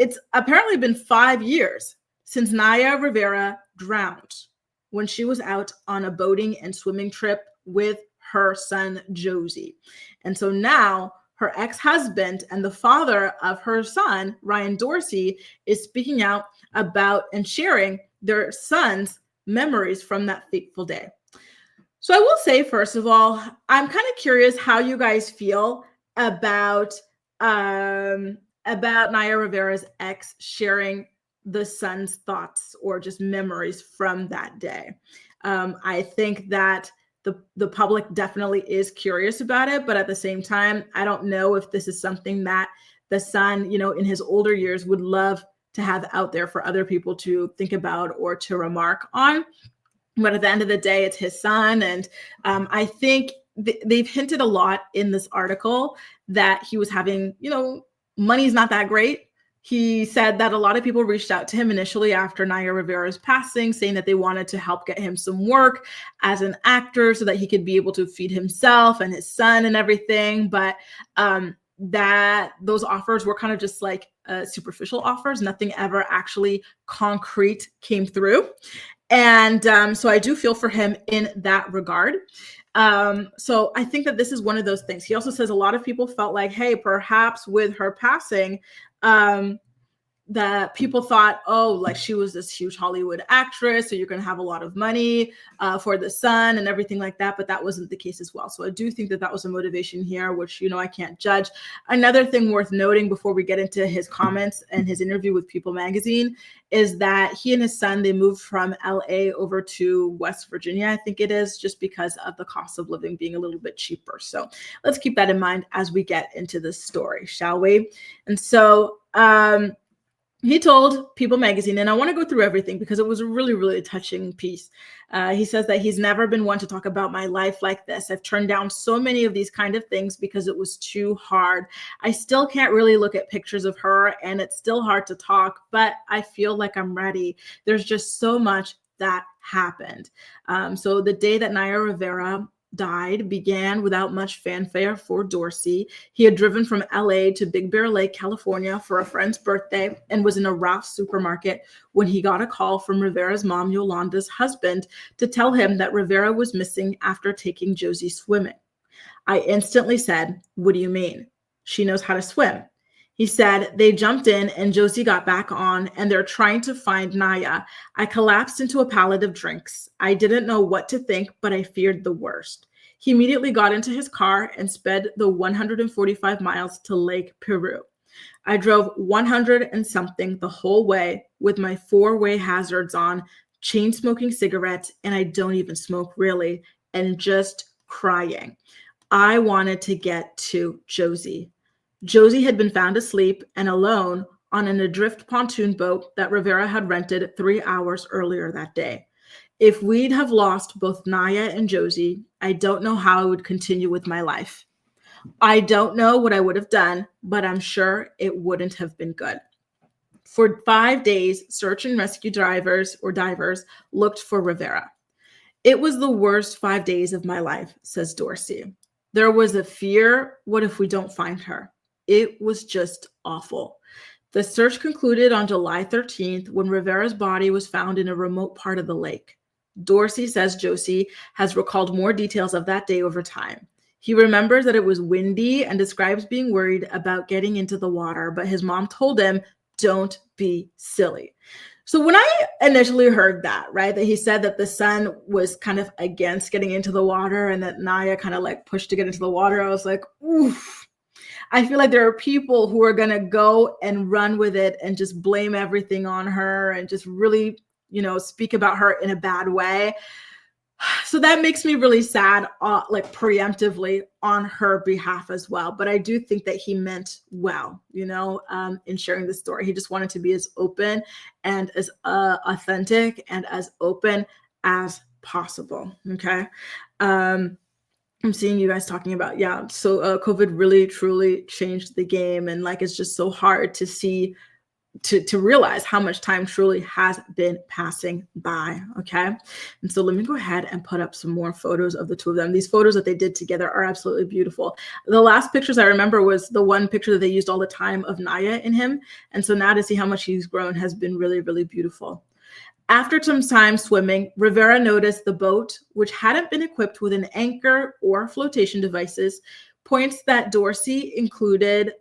it's apparently been 5 years since Naya Rivera drowned when she was out on a boating and swimming trip with her son, Josey. And so now her ex-husband and the father of her son, Ryan Dorsey, is speaking out about and sharing their son's memories from that fateful day. So I will say, first of all, I'm kind of curious how you guys feel about Naya Rivera's ex sharing the son's thoughts or just memories from that day. I think that the public definitely is curious about it, but at the same time, I don't know if this is something that the son, in his older years would love to have out there for other people to think about or to remark on. But at the end of the day, it's his son. And I think they've hinted a lot in this article that he was having, money's not that great. He said that a lot of people reached out to him initially after Naya Rivera's passing, saying that they wanted to help get him some work as an actor so that he could be able to feed himself and his son and everything. But that those offers were kind of just like superficial offers. Nothing ever actually concrete came through. And so I do feel for him in that regard. So I think that this is one of those things. He also says a lot of people felt like, hey, perhaps with her passing, that people thought, oh, like she was this huge Hollywood actress, so you're going to have a lot of money for the son and everything like that. But that wasn't the case as well. So I do think that that was a motivation here, which, I can't judge. Another thing worth noting before we get into his comments and his interview with People Magazine is that he and his son, they moved from LA over to West Virginia, I think it is, just because of the cost of living being a little bit cheaper. So let's keep that in mind as we get into this story, shall we? And so, he told People Magazine, and I want to go through everything because it was a really, really touching piece. He says that he's never been one to talk about my life like this. I've turned down so many of these kind of things because it was too hard. I still can't really look at pictures of her, and it's still hard to talk, but I feel like I'm ready. There's just so much that happened. So the day that Naya Rivera died began without much fanfare for Dorsey. He had driven from LA to Big Bear Lake, California for a friend's birthday and was in a Ralph's supermarket when he got a call from Rivera's mom, Yolanda's husband, to tell him that Rivera was missing after taking Josey swimming. I instantly said, "What do you mean? She knows how to swim." He said, "They jumped in and Josey got back on and they're trying to find Naya. I collapsed into a pallet of drinks. I didn't know what to think, but I feared the worst." He immediately got into his car and sped the 145 miles to Lake Peru. I drove 100 and something the whole way with my 4-way hazards on, chain smoking cigarettes, and I don't even smoke really, and just crying. I wanted to get to Josey. Josey had been found asleep and alone on an adrift pontoon boat that Rivera had rented 3 hours earlier that day. If we'd have lost both Naya and Josey, I don't know how I would continue with my life. I don't know what I would have done, but I'm sure it wouldn't have been good. For 5 days, search and rescue divers looked for Rivera. It was the worst 5 days of my life, says Dorsey. There was a fear, what if we don't find her? It was just awful. The search concluded on July 13th when Rivera's body was found in a remote part of the lake. Dorsey says Josey has recalled more details of that day over time. He remembers that it was windy and describes being worried about getting into the water, but his mom told him, "Don't be silly." So when I initially heard that, right, that he said that the son was kind of against getting into the water and that Naya kind of like pushed to get into the water, I was like, oof. I feel like there are people who are going to go and run with it and just blame everything on her and just really, speak about her in a bad way. So that makes me really sad, like preemptively on her behalf as well. But I do think that he meant well, in sharing the story. He just wanted to be as open and as authentic and as open as possible. Okay. I'm seeing you guys talking about, so COVID really, truly changed the game. And like, it's just so hard to see to realize how much time truly has been passing by. Okay. And so let me go ahead and put up some more photos of the two of them. These photos that they did together are absolutely beautiful. The last pictures I remember was the one picture that they used all the time of Naya and him. And so now to see how much he's grown has been really, really beautiful. After some time swimming, Rivera noticed the boat, which hadn't been equipped with an anchor or flotation devices, points that Dorsey included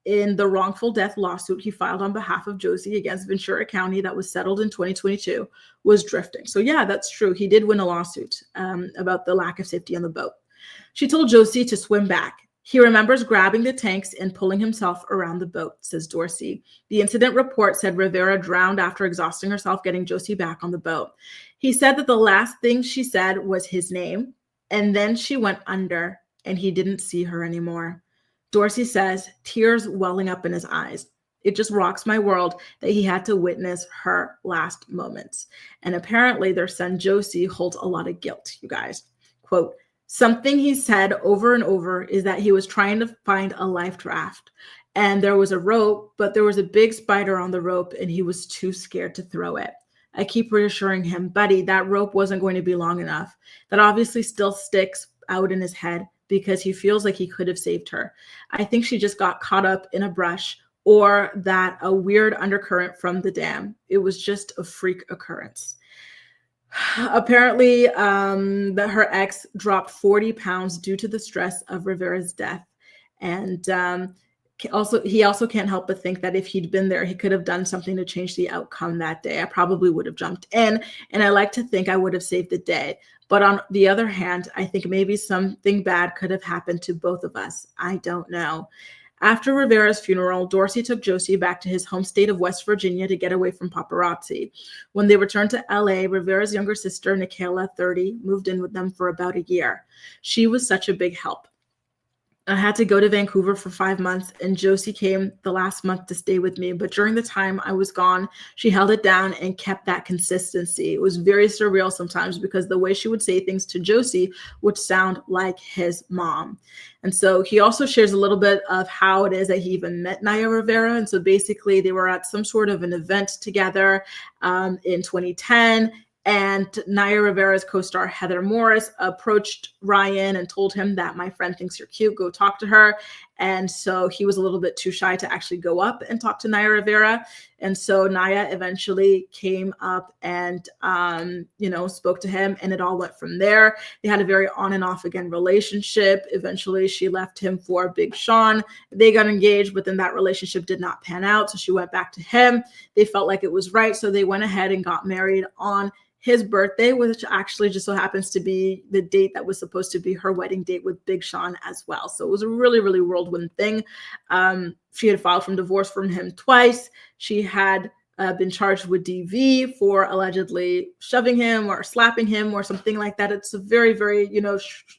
in the wrongful death lawsuit he filed on behalf of Josey against Ventura County that was settled in 2022, was drifting. So yeah, that's true. He did win a lawsuit about the lack of safety on the boat. She told Josey to swim back. He remembers grabbing the tanks and pulling himself around the boat, says Dorsey. The incident report said Rivera drowned after exhausting herself getting Josey back on the boat. He said that the last thing she said was his name, and then she went under, and he didn't see her anymore. Dorsey says, tears welling up in his eyes. It just rocks my world that he had to witness her last moments. And apparently their son Josey holds a lot of guilt, you guys. Quote, something he said over and over is that he was trying to find a life raft and there was a rope, but there was a big spider on the rope and he was too scared to throw it. I keep reassuring him, buddy, that rope wasn't going to be long enough. That obviously still sticks out in his head because he feels like he could have saved her. I think she just got caught up in a brush or that a weird undercurrent from the dam. It was just a freak occurrence. Apparently, that her ex dropped 40 pounds due to the stress of Rivera's death. And he also can't help but think that if he'd been there, he could have done something to change the outcome that day. I probably would have jumped in, and I like to think I would have saved the day. But on the other hand, I think maybe something bad could have happened to both of us. I don't know. After Rivera's funeral, Dorsey took Josey back to his home state of West Virginia to get away from paparazzi. When they returned to LA, Rivera's younger sister, Nicaila, 30, moved in with them for about a year. She was such a big help. I had to go to Vancouver for 5 months, and Josey came the last month to stay with me. But during the time I was gone, she held it down and kept that consistency. It was very surreal sometimes because the way she would say things to Josey would sound like his mom. And so he also shares a little bit of how it is that he even met Naya Rivera. And so basically they were at some sort of an event together in 2010. And Naya Rivera's co-star Heather Morris approached Ryan and told him that my friend thinks you're cute, go talk to her. And so he was a little bit too shy to actually go up and talk to Naya Rivera. And so Naya eventually came up and, spoke to him, and it all went from there. They had a very on and off again relationship. Eventually she left him for Big Sean. They got engaged, but then that relationship did not pan out. So she went back to him. They felt like it was right. So they went ahead and got married on his birthday, which actually just so happens to be the date that was supposed to be her wedding date with Big Sean as well. So it was a really, really whirlwind thing. She had filed for divorce from him twice. She had been charged with DV for allegedly shoving him or slapping him or something like that. It's a very, very,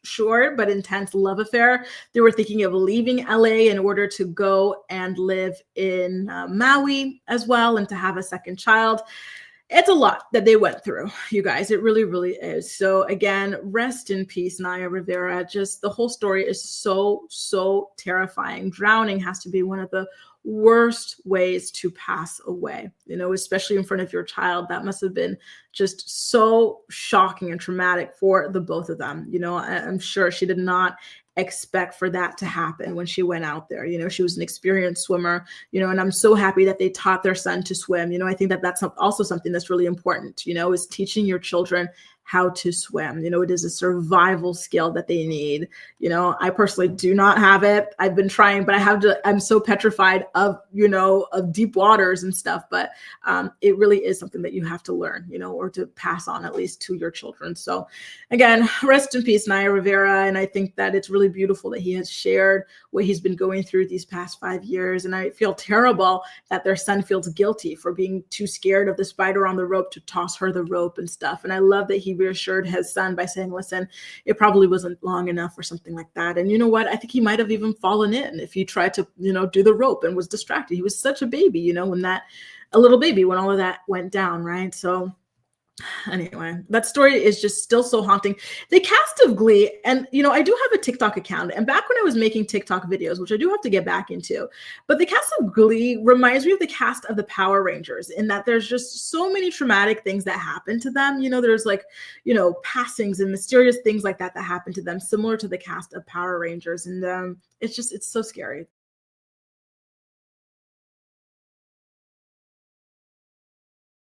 short but intense love affair. They were thinking of leaving LA in order to go and live in Maui as well and to have a second child. It's a lot that they went through, you guys. It really, really is. So again, rest in peace, Naya Rivera. Just the whole story is so, so terrifying. Drowning has to be one of the worst ways to pass away, especially in front of your child. That must have been just so shocking and traumatic for the both of them. I'm sure she did not expect for that to happen when she went out there. She was an experienced swimmer, and I'm so happy that they taught their son to swim. I think that that's also something that's really important, is teaching your children how to swim. It is a survival skill that they need. I personally do not have it. I've been trying, but I'm so petrified of deep waters and stuff, but it really is something that you have to learn, or to pass on at least to your children. So again, rest in peace, Naya Rivera. And I think that it's really beautiful that he has shared what he's been going through these past 5 years. And I feel terrible that their son feels guilty for being too scared of the spider on the rope to toss her the rope and stuff. And I love that he reassured his son by saying, listen, it probably wasn't long enough or something like that. And you know what? I think he might have even fallen in if he tried to, do the rope and was distracted. He was such a baby, when a little baby, when all of that went down, right? So Anyway, that story is just still so haunting. The cast of Glee, and I do have a TikTok account, and back when I was making TikTok videos, which I do have to get back into, but the cast of Glee reminds me of the cast of the Power Rangers in that there's just so many traumatic things that happen to them. There's like, passings and mysterious things like that that happen to them, similar to the cast of Power Rangers, and it's so scary.